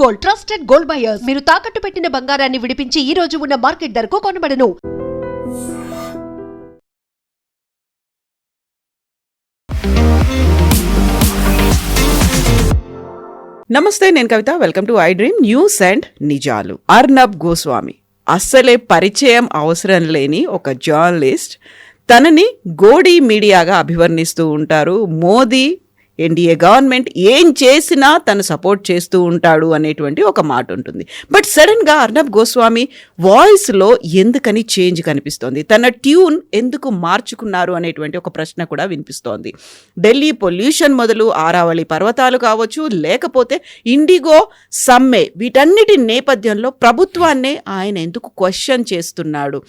Gold, trusted gold buyers. మీరు తాకట్టు పెట్టిన బంగారాన్ని విడిపించి ఈ రోజు ఉన్న మార్కెట్ ధరకు కొనబడను. నమస్తే, నేను Kavitha. Welcome to I dream news and నిజాలు. అర్నబ్ గోస్వామి అస్సలే పరిచయం అవసరం లేని ఒక జర్నలిస్ట్. తనని గోడీ మీడియాగా అభివర్ణిస్తూ ఉంటారు. మోదీ ఎన్డీఏ గవర్నమెంట్ ఏం చేసినా తను సపోర్ట్ చేస్తూ ఉంటాడు అనేటువంటి ఒక మాట ఉంటుంది. బట్ సడన్గా అర్నబ్ గోస్వామి వాయిస్లో ఎందుకని చేంజ్ కనిపిస్తోంది? తన ట్యూన్ ఎందుకు మార్చుకున్నారు అనేటువంటి ఒక ప్రశ్న కూడా వినిపిస్తోంది. ఢిల్లీ పొల్యూషన్ మొదలు ఆరావళి పర్వతాలు కావచ్చు, లేకపోతే ఇండిగో సమ్మె, వీటన్నిటి నేపథ్యంలో ప్రభుత్వాన్నే ఆయన ఎందుకు క్వశ్చన్ చేస్తున్నాడు?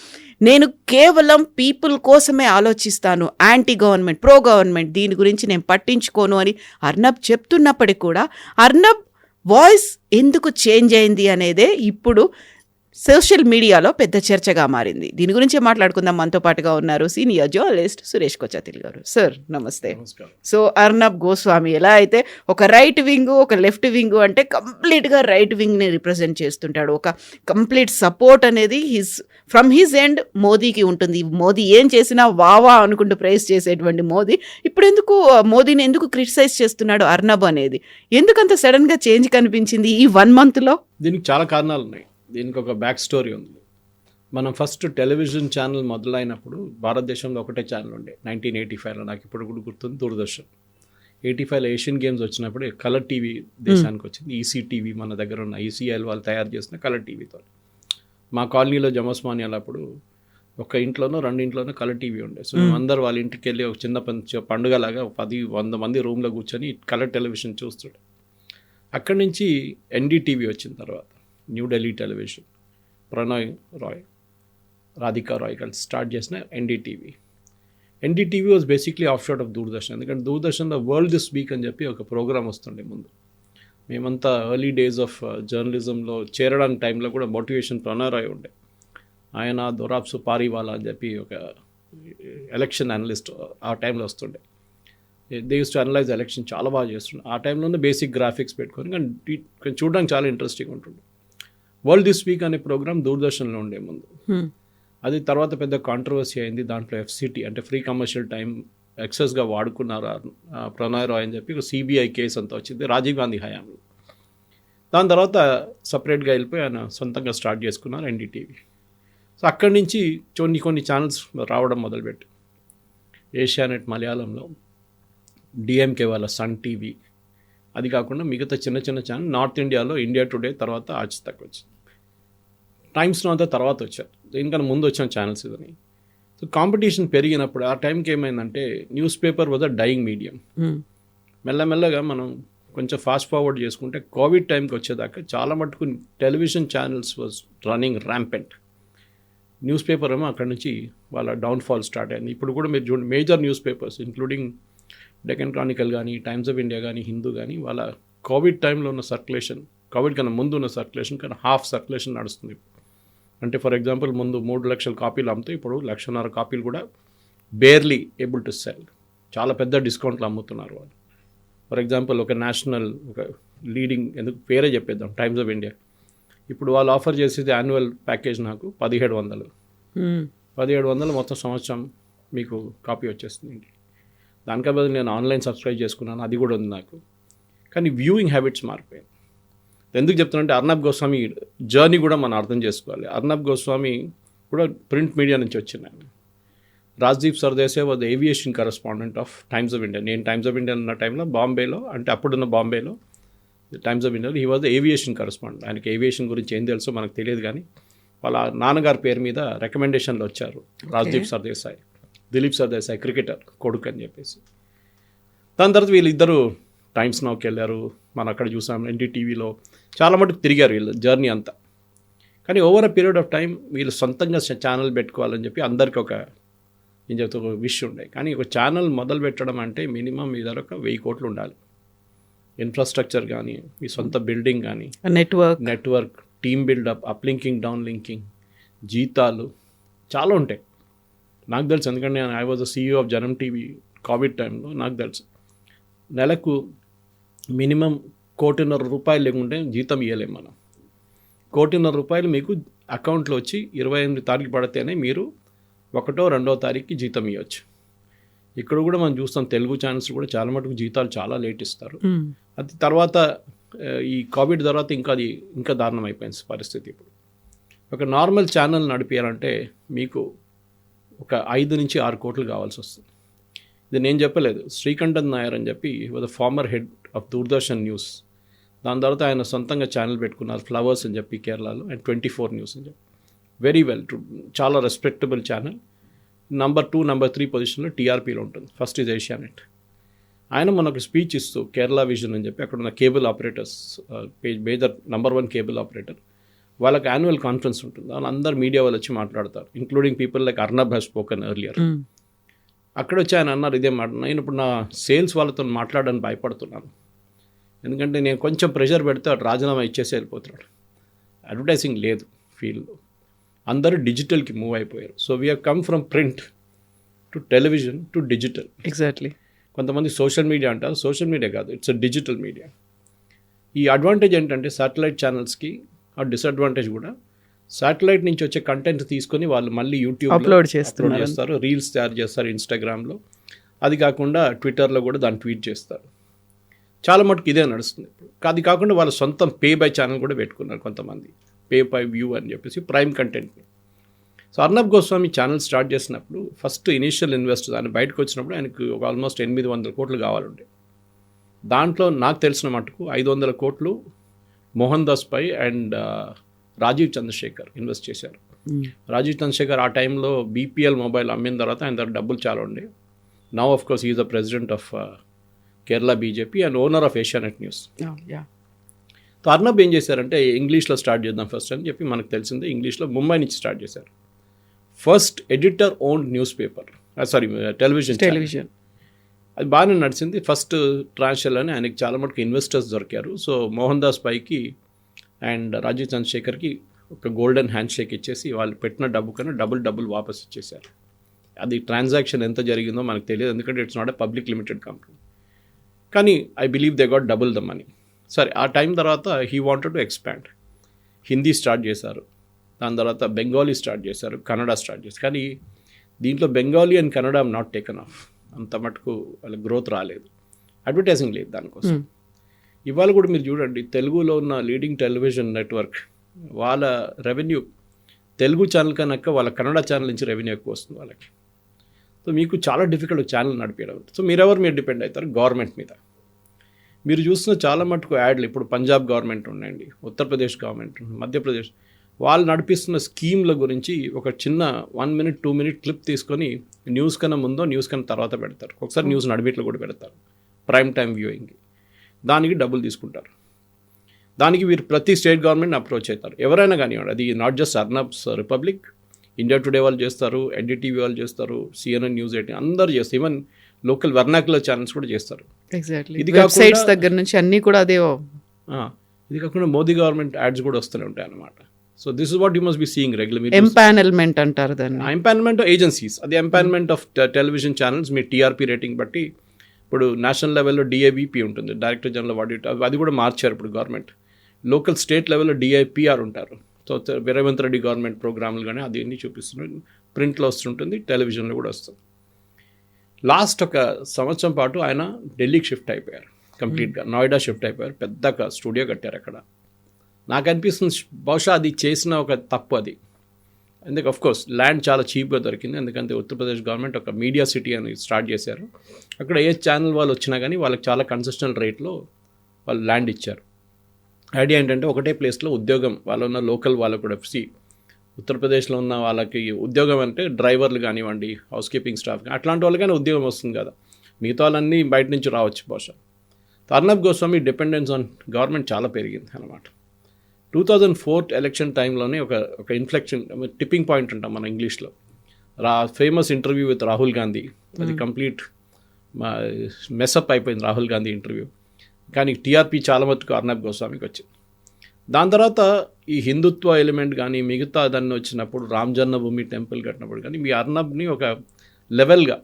నేను కేవలం పీపుల్ కోసమే ఆలోచిస్తాను, యాంటీ గవర్నమెంట్, ప్రో గవర్నమెంట్, దీని గురించి నేను పట్టించుకోను అని అర్నబ్ చెప్తున్నప్పటికీ కూడా అర్నబ్ వాయిస్ ఎందుకు చేంజ్ అయింది అనేదే ఇప్పుడు సోషల్ మీడియాలో పెద్ద చర్చగా మారింది. దీని గురించే మాట్లాడుకుందాం. మనతో పాటుగా ఉన్నారు సీనియర్ జర్నలిస్ట్ సురేష్ కొచ్చాతిల్ గారు. సార్ నమస్తే. సో అర్నబ్ గోస్వామి ఎలా అయితే ఒక రైట్ వింగ్, ఒక లెఫ్ట్ వింగ్ అంటే కంప్లీట్గా రైట్ వింగ్ని రిప్రజెంట్ చేస్తుంటాడు. ఒక కంప్లీట్ సపోర్ట్ అనేది ఫ్రమ్ హిజ్ ఎండ్ మోదీకి ఉంటుంది. మోదీ ఏం చేసినా వావా అనుకుంటూ ప్రైజ్ చేసేటువంటి మోదీ ఇప్పుడు మోదీని ఎందుకు క్రిటిసైజ్ చేస్తున్నాడు అర్నబ్ అనేది? ఎందుకంత సడన్గా చేంజ్ కనిపించింది ఈ 1 monthలో? దీనికి చాలా కారణాలు ఉన్నాయి. దీనికి ఒక బ్యాక్ స్టోరీ ఉంది. మనం ఫస్ట్ టెలివిజన్ ఛానల్ మొదలైనప్పుడు భారతదేశంలో ఒకటే ఛానల్ ఉండే 1985లో. నాకు ఇప్పుడు కూడా గుర్తుంది, దూరదర్శన్. 85లో ఏషియన్ గేమ్స్ వచ్చినప్పుడు కలర్ టీవీ దేశానికి వచ్చింది. ఈసీ టీవీ మన దగ్గర ఉన్న ఈసీఎల్ వాళ్ళు తయారు చేసిన కలర్ టీవీతో. మా కాలనీలో జమస్మాని అప్పుడు ఒక ఇంట్లోనో 2 ఇంట్లోనో కలర్ టీవీ ఉండే. సో అందరు వాళ్ళ ఇంటికి వెళ్ళి ఒక చిన్న పండుగలాగా 10-100 మంది రూమ్లో కూర్చొని కలర్ టెలివిజన్ చూస్తుండే. అక్కడి నుంచి ఎన్డీటీవీ వచ్చిన తర్వాత న్యూఢిల్లీ టెలివిజన్, ప్రణయ్ రాయ్, రాధికా రాయ్ కలిసి స్టార్ట్ చేసిన NDTV. NDTV was basically of shot of Doordarshan. ఎందుకంటే దూరదర్శన్లో వరల్డ్ దిస్ వీక్ అని చెప్పి ఒక ప్రోగ్రామ్ వస్తుండే ముందు. మేమంతా ఎర్లీ డేస్ ఆఫ్ జర్నలిజంలో చేరడానికి టైంలో కూడా మోటివేషన్ ప్రణయ్ రాయ్ ఉండే. ఆయన దొరాబ్ సుపారీవాలా అని చెప్పి ఒక ఎలక్షన్ అనలిస్ట్ ఆ టైంలో వస్తుండే. They use to analyse election, చాలా బాగా చేస్తుండే. ఆ టైంలోనే బేసిక్ గ్రాఫిక్స్ పెట్టుకొని కానీ చూడడానికి చాలా ఇంట్రెస్టింగ్ ఉంటుండే. వరల్డ్ దిస్ వీక్ అనే ప్రోగ్రామ్ దూరదర్శన్లో ఉండే ముందు. అది తర్వాత పెద్ద కాంట్రవర్సీ అయింది. దాంట్లో ఎఫ్సిటీ అంటే ఫ్రీ కమర్షియల్ టైం ఎక్సెస్గా వాడుకున్నారు ప్రణయ్ రాయ్ అని చెప్పి ఒక సిబిఐ కేసు అంతా వచ్చింది రాజీవ్ గాంధీ హయాంలో. దాని తర్వాత సపరేట్గా వెళ్ళిపోయి ఆయన సొంతంగా స్టార్ట్ చేసుకున్నారు ఎన్డీటీవీ. సో అక్కడి నుంచి కొన్ని ఛానల్స్ రావడం మొదలుపెట్టి ఏషియానెట్ మలయాళంలో, డిఎంకే వాళ్ళ సన్ టీవీ, అది కాకుండా మిగతా చిన్న ఛానల్ నార్త్ ఇండియాలో ఇండియా టుడే, తర్వాత ఆజ్ తక్ వచ్చింది. టైమ్స్లో అంతా తర్వాత వచ్చారు. దీనికన్నా ముందు వచ్చిన ఛానల్స్ ఇదని. సో కాంపిటీషన్ పెరిగినప్పుడు ఆ టైంకి ఏమైందంటే news paper was a dying medium. మెల్లమెల్లగా మనం కొంచెం ఫాస్ట్ ఫార్వర్డ్ చేసుకుంటే కోవిడ్ టైంకి వచ్చేదాకా చాలా మటుకు television channels was running rampant. News paper ఏమో అక్కడి నుంచి వాళ్ళ డౌన్ఫాల్ స్టార్ట్ అయింది. ఇప్పుడు కూడా మీరు చూడండి, major news papers including Deccan Chronicle కానీ, టైమ్స్ ఆఫ్ ఇండియా కానీ, హిందూ కానీ, వాళ్ళ కోవిడ్ టైంలో ఉన్న సర్క్యులేషన్, కోవిడ్ కన్నా ముందు ఉన్న సర్క్యులేషన్ కన్నా హాఫ్ సర్క్యులేషన్ నడుస్తుంది. అంటే ఫర్ ఎగ్జాంపుల్ ముందు 3 లక్షల కాపీలు అమ్ముతూ ఇప్పుడు 1.5 కాపీలు కూడా బేర్లీ ఏబుల్ టు సెల్. చాలా పెద్ద డిస్కౌంట్లు అమ్ముతున్నారు వాళ్ళు. ఫర్ ఎగ్జాంపుల్ ఒక నేషనల్, ఒక లీడింగ్, ఎందుకు పేరే చెప్పేద్దాం, టైమ్స్ ఆఫ్ ఇండియా ఇప్పుడు వాళ్ళు ఆఫర్ చేసేది యాన్యువల్ ప్యాకేజ్ నాకు 1700. 1700 మొత్తం సంవత్సరం మీకు కాపీ వచ్చేస్తుంది. దానికే బదులు నేను ఆన్లైన్ సబ్స్క్రైబ్ చేసుకున్నాను, అది కూడా ఉంది నాకు. కానీ వ్యూయింగ్ హ్యాబిట్స్ మారిపోయాయి. ఎందుకు చెప్తున్నానంటే అర్నబ్ గోస్వామి జర్నీ కూడా మనం అర్థం చేసుకోవాలి. అర్నబ్ గోస్వామి కూడా ప్రింట్ మీడియా నుంచి వచ్చింది. ఆయన Rajdeep Sardesai was aviation correspondent of times of India. నేను టైమ్స్ ఆఫ్ ఇండియా ఉన్న టైంలో బాంబేలో, అంటే అప్పుడున్న బాంబేలో టైమ్స్ ఆఫ్ ఇండియాలో హీ వాజ్ ఏవియేషన్ కరెస్పాండెంట్. ఆయనకి ఏవియేషన్ గురించి ఏం తెలుసో మనకు తెలియదు, కానీ వాళ్ళ నాన్నగారి పేరు మీద రికమెండేషన్లు వచ్చారు. రాజ్దీప్ సర్దేశాయ్, దిలీప్ సర్దేశాయ్ క్రికెటర్ కొడుకు అని చెప్పేసి. దాని తర్వాత వీళ్ళిద్దరూ టైమ్స్ నౌకి వెళ్ళారు. మనం అక్కడ చూసాం ఎన్డీటీవీలో చాలా మటుకు తిరిగారు వీళ్ళు జర్నీ అంతా. కానీ over a period of time వీళ్ళు సొంతంగా ఛానల్ పెట్టుకోవాలని చెప్పి అందరికీ ఒక విష్ ఉండే. కానీ ఒక ఛానల్ మొదలు పెట్టడం అంటే మినిమం మీ దగ్గర ఒక 1000 కోట్లు ఉండాలి. ఇన్ఫ్రాస్ట్రక్చర్ కానీ, మీ సొంత బిల్డింగ్ కానీ, network, team buildup, uplinking, down linking, జీతాలు చాలా ఉంటాయి. నాకు తెలుసు, ఎందుకంటే I was the CEO of Janam TV covid టైంలో. నాకు తెలుసు నెలకు మినిమం ₹1,50,00,000 లేకుంటే జీతం ఇవ్వలేము మనం. ₹1,50,00,000 మీకు అకౌంట్లో వచ్చి 28 తారీఖు పడితేనే మీరు 1వ 2వ తారీఖుకి జీతం ఇవ్వచ్చు. ఇక్కడ కూడా మనం చూస్తాం తెలుగు ఛానల్స్ కూడా చాలా మటుకు జీతాలు చాలా లేట్ ఇస్తారు. అది తర్వాత ఈ కోవిడ్ తర్వాత ఇంకా దారుణం అయిపోయింది పరిస్థితి. ఇప్పుడు ఒక నార్మల్ ఛానల్ నడిపేయాలంటే మీకు ఒక 5 నుంచి 6 కోట్లు కావాల్సి వస్తుంది. ఇది నేను చెప్పలేదు, శ్రీకంఠన్ నాయర్ అని చెప్పి was former head of Doordarshan news. దాని తర్వాత ఆయన సొంతంగా ఛానల్ పెట్టుకున్నారు ఫ్లవర్స్ అని చెప్పి కేరళలో, అండ్ 24 న్యూస్ అని చెప్పి వెరీ వెల్, చాలా రెస్పెక్టబుల్ ఛానల్. నంబర్ 2, నంబర్ 3 పొజిషన్లో టీఆర్పీలో ఉంటుంది. First is Asianet. ఆయన మనకు స్పీచ్ ఇస్తూ కేరళ విజన్ అని చెప్పి అక్కడ ఉన్న cable operators major number 1 cable operator, వాళ్ళకి యాన్యువల్ కాన్ఫరెన్స్ ఉంటుంది. వాళ్ళందరూ మీడియా వాళ్ళు వచ్చి మాట్లాడతారు, including people like Arnab has spoken earlier. అక్కడ వచ్చి ఆయన అన్నారు ఇదే మాట, నేను ఇప్పుడు నా సేల్స్ వాళ్ళతో మాట్లాడడానికి భయపడుతున్నాను, ఎందుకంటే నేను కొంచెం ప్రెషర్ పెడితే రాజీనామా ఇచ్చేసి వెళ్ళిపోతున్నాడు. అడ్వర్టైజింగ్ లేదు ఫీల్డ్లో, అందరూ డిజిటల్కి మూవ్ అయిపోయారు. So we have come from print to television to digital. Exactly. కొంతమంది సోషల్ మీడియా అంటారు, సోషల్ మీడియా కాదు, ఇట్స్ అ డిజిటల్ మీడియా. ఈ అడ్వాంటేజ్ ఏంటంటే శాటిలైట్ ఛానల్స్కి ఆ డిసడ్వాంటేజ్ కూడా, శాటిలైట్ నుంచి వచ్చే కంటెంట్ తీసుకొని వాళ్ళు మళ్ళీ యూట్యూబ్ అప్లోడ్ చేస్తారు, రీల్స్ తయారు చేస్తారు ఇన్స్టాగ్రామ్లో, అది కాకుండా ట్విట్టర్లో కూడా దాన్ని ట్వీట్ చేస్తారు. చాలా మటుకు ఇదే నడుస్తుంది ఇప్పుడు. అది కాకుండా వాళ్ళ సొంతం పే బై ఛానల్ కూడా పెట్టుకున్నారు కొంతమంది, పే బై వ్యూ అని చెప్పేసి ప్రైమ్ కంటెంట్ని. So Arnab Goswami channel start చేసినప్పుడు ఫస్ట్ ఇనీషియల్ ఇన్వెస్ట్ ఆయన బయటకు వచ్చినప్పుడు ఆయనకు ఒక ఆల్మోస్ట్ 800 కోట్లు కావాలండి. దాంట్లో నాకు తెలిసిన మటుకు 500 కోట్లు మోహన్ దాస్ పై అండ్ రాజీవ్ చంద్రశేఖర్ ఇన్వెస్ట్ చేశారు. రాజీవ్ చంద్రశేఖర్ ఆ టైంలో బీపీఎల్ మొబైల్ అమ్మిన తర్వాత ఆయన దగ్గర డబ్బులు చాలా ఉండే. Now of course is the president of Kerala BJP and owner of Asianet news. So Arnab ఏం చేశారంటే ఇంగ్లీష్లో స్టార్ట్ చేద్దాం ఫస్ట్ అని చెప్పి, మనకు తెలిసిందే ఇంగ్లీష్లో ముంబై నుంచి స్టార్ట్ చేశారు. First editor owned news paper, television. అది బాగానే నడిచింది. ఫస్ట్ ట్రాన్స్లోనే ఆయనకి చాలా మటుకు ఇన్వెస్టర్స్ దొరికారు. సో మోహన్ దాస్ పైకి అండ్ రాజీవ్ చంద్రశేఖర్కి ఒక గోల్డెన్ హ్యాండ్ షేక్ ఇచ్చేసి వాళ్ళు పెట్టిన డబ్బు కన్నా డబుల్ వాపస్ ఇచ్చేశారు. అది ట్రాన్సాక్షన్ ఎంత జరిగిందో మనకు తెలియదు, ఎందుకంటే it's not a public limited company. కానీ I believe they got double the money. సరే, ఆ టైం తర్వాత he wanted to expand. Hindi start చేశారు, దాని తర్వాత బెంగాలీ స్టార్ట్ చేశారు, కన్నడ స్టార్ట్ చేశారు. కానీ దీంట్లో Bengali and Kannada not taken off, అంత మటుకు వాళ్ళ గ్రోత్ రాలేదు, అడ్వర్టైజింగ్ లేదు దానికోసం. ఇవాళ కూడా మీరు చూడండి, తెలుగులో ఉన్న లీడింగ్ టెలివిజన్ నెట్వర్క్ వాళ్ళ రెవెన్యూ తెలుగు ఛానల్ కన్నా వాళ్ళ కన్నడ ఛానల్ నుంచి రెవెన్యూ ఎక్కువ వస్తుంది వాళ్ళకి. సో మీకు చాలా డిఫికల్ట్ ఛానల్ నడిపేయడం. సో మీరు డిపెండ్ అవుతారు గవర్నమెంట్ మీద. మీరు చూస్తున్న చాలా మటుకు యాడ్లు ఇప్పుడు పంజాబ్ గవర్నమెంట్ ఉండండి, ఉత్తరప్రదేశ్ గవర్నమెంట్, మధ్యప్రదేశ్, వాళ్ళు నడిపిస్తున్న స్కీమ్ల గురించి ఒక చిన్న 1 minute 2 minute క్లిప్ తీసుకొని న్యూస్ కన్నా ముందో న్యూస్ కన్నా తర్వాత పెడతారు. ఒకసారి న్యూస్ నడిమిట్లో కూడా పెడతారు ప్రైమ్ టైం వ్యూయింగ్కి. దానికి డబ్బులు తీసుకుంటారు. దానికి వీరు ప్రతి స్టేట్ గవర్నమెంట్ని అప్రోచ్ అవుతారు, ఎవరైనా కానివ్వండి. అది not just Arnab's Republic, India Today వాళ్ళు చేస్తారు, ఎన్డీటీవీ వాళ్ళు చేస్తారు, సిఎన్ఎన్ న్యూస్ 18 అందరు చేస్తారు, ఈవెన్ లోకల్ వర్నాక్యులర్ ఛానల్స్ కూడా చేస్తారు. ఇది వెబ్సైట్స్ దగ్గర నుంచి అన్నీ కూడా అదే. ఇది కాకుండా మోదీ గవర్నమెంట్ యాడ్స్ కూడా వస్తూనే ఉంటాయి అన్నమాట. So this is what you must be seeing regular. Empanelment అంటారు దాన్ని. ఎంపానల్మెంట్ ఏజెన్సీస్, అది empanelment of television channels. Me TRP rating బట్టి ఇప్పుడు నేషనల్ లెవెల్లో డిఐవిపి ఉంటుంది, డైరెక్టర్ జనరల్ ఆఫ్ ఆడిట్, అది కూడా మార్చారు ఇప్పుడు గవర్నమెంట్. లోకల్ స్టేట్ లెవెల్లో డిఐపిఆర్ ఉంటారు. సో రేవంత్ రెడ్డి గవర్నమెంట్ ప్రోగ్రాములు కానీ అది అన్నీ చూపిస్తున్నారు, ప్రింట్లో వస్తుంటుంది, టెలివిజన్లో కూడా వస్తుంది. లాస్ట్ ఒక సంవత్సరం పాటు ఆయన ఢిల్లీకి షిఫ్ట్ అయిపోయారు కంప్లీట్గా, నోయిడా షిఫ్ట్ అయిపోయారు, పెద్ద స్టూడియో కట్టారు అక్కడ. నాకు అనిపిస్తుంది బహుశా అది చేసిన ఒక తప్పు అది. ఎందుకు అఫ్కోర్స్ ల్యాండ్ చాలా చీప్గా దొరికింది, ఎందుకంటే ఉత్తరప్రదేశ్ గవర్నమెంట్ ఒక మీడియా సిటీ అని స్టార్ట్ చేశారు. అక్కడ ఏ ఛానల్ వాళ్ళు వచ్చినా కానీ వాళ్ళకి చాలా కన్సెషనల్ రేట్లో వాళ్ళు ల్యాండ్ ఇచ్చారు. ఐడియా ఏంటంటే ఒకటే ప్లేస్లో ఉద్యోగం వాళ్ళు ఉన్న లోకల్ వాళ్ళకు కూడా ఉత్తరప్రదేశ్లో ఉన్న వాళ్ళకి ఉద్యోగం అంటే డ్రైవర్లు కానివ్వండి, హౌస్ కీపింగ్ స్టాఫ్ కానీ అట్లాంటి వాళ్ళకైనా ఉద్యోగం వస్తుంది కదా, మిగతా వాళ్ళన్నీ బయట నుంచి రావచ్చు బహుశా. Arnab Goswami dependence on government చాలా పెరిగింది అన్నమాట. 2004 ఎలక్షన్ టైంలోనే ఒక ఇన్ఫ్లెక్షన్ టిప్పింగ్ పాయింట్ అంటాం మన ఇంగ్లీష్లో. Famous interview with Rahul Gandhi, అది కంప్లీట్ మెస్అప్ అయిపోయింది రాహుల్ గాంధీ ఇంటర్వ్యూ. కానీ టీఆర్పీ చాలా మటుకు అర్నబ్ గోస్వామికి వచ్చింది. దాని తర్వాత ఈ హిందుత్వ ఎలిమెంట్ కానీ మిగతా దాన్ని వచ్చినప్పుడు రామ్ జన్మభూమి టెంపుల్ కట్టినప్పుడు కానీ మీ అర్నబ్ని ఒక లెవెల్గా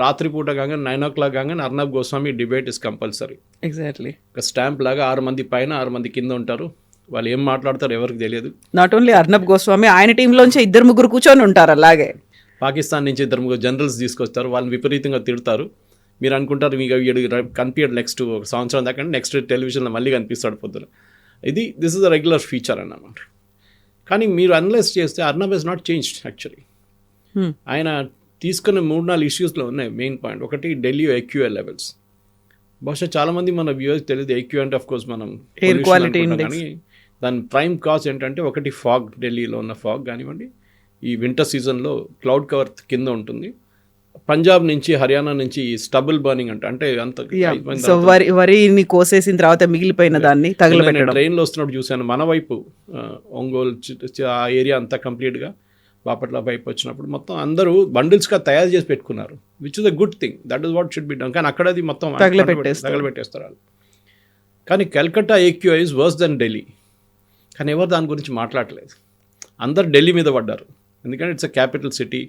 రాత్రిపూట కాగానే 9 o'clock కాగానే Arnab Goswami debate is compulsory. Exactly. ఒక స్టాంప్ లాగా 6 మంది పైన 6 మంది కింద ఉంటారు. వాళ్ళు ఏం మాట్లాడతారో ఎవరికి తెలియదు. నాట్ ఓన్లీ అర్నబ్ గోస్వామి, ఆయన టీంలోంచి 2-3 కూర్చొని ఉంటారు. అలాగే పాకిస్తాన్ నుంచి 2 జనరల్స్ తీసుకొస్తారు, వాళ్ళని విపరీతంగా తిడతారు. మీరు అనుకుంటారు మీకు కనిపించడు నెక్స్ట్ ఒక సంవత్సరం దాకా, నెక్స్ట్ టెలివిజన్లో మళ్ళీ కనిపిస్తాడు పొద్దున. This is the regular feature అన్నమాట. కానీ మీరు అనలైజ్ చేస్తే Arnab is not changed actually. ఆయన తీసుకున్న 3-4 ఇష్యూస్లో ఉన్నాయి మెయిన్ పాయింట్. ఒకటి ఢిల్లీ AQI లెవెల్స్. బహుశా చాలామంది మన వ్యూవర్స్ తెలియదు AQI అంటే ఆఫ్ కోర్స్ మనం ఎయిర్ క్వాలిటీ ఇండెక్స్. కానీ దాని ప్రైమ్ కాజ్ ఏంటంటే ఒకటి ఫాగ్, ఢిల్లీలో ఉన్న ఫాగ్ కానివ్వండి, ఈ వింటర్ సీజన్లో క్లౌడ్ కవర్ కింద ఉంటుంది. పంజాబ్ నుంచి హర్యానా నుంచి స్టబుల్ బర్నింగ్ అంటే అంత సో వరిని కోసేసిన తర్వాత మిగిలిపోయిన దాన్ని తగలబెట్టడం. ట్రైన్లో వస్తున్నప్పుడు చూశాను మన వైపు ఒంగోలు ఆ ఏరియా అంతా కంప్లీట్గా బాపట్ల వైపు వచ్చినప్పుడు మొత్తం అందరూ బండిల్స్గా తయారు చేసి పెట్టుకున్నారు, which is a good thing. That is what should be done. కానీ అక్కడ అది మొత్తం తగలబెట్టేస్తారు వాళ్ళు. కానీ Calcutta AQI is worse than Delhi. కానీ ఎవరు దాని గురించి మాట్లాడలేదు. అందరు ఢిల్లీ మీద పడ్డారు, ఎందుకంటే ఇట్స్ అ క్యాపిటల్ సిటీ.